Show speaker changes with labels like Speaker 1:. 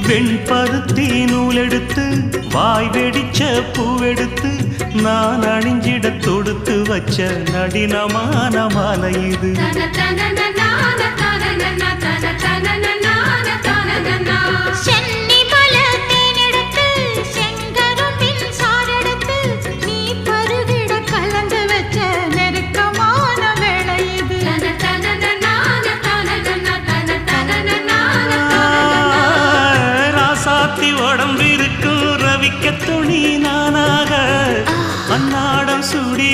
Speaker 1: வெண்பருத்தி நூலெடுத்து வாய் வெடிச்ச பூவெடுத்து நான் அணிஞ்சிட தொடுத்து வச்ச நடினமான மாலை இது. உடம்பிருக்கும் ரவிக்க துணி நானாக அன்னாடம் சூடி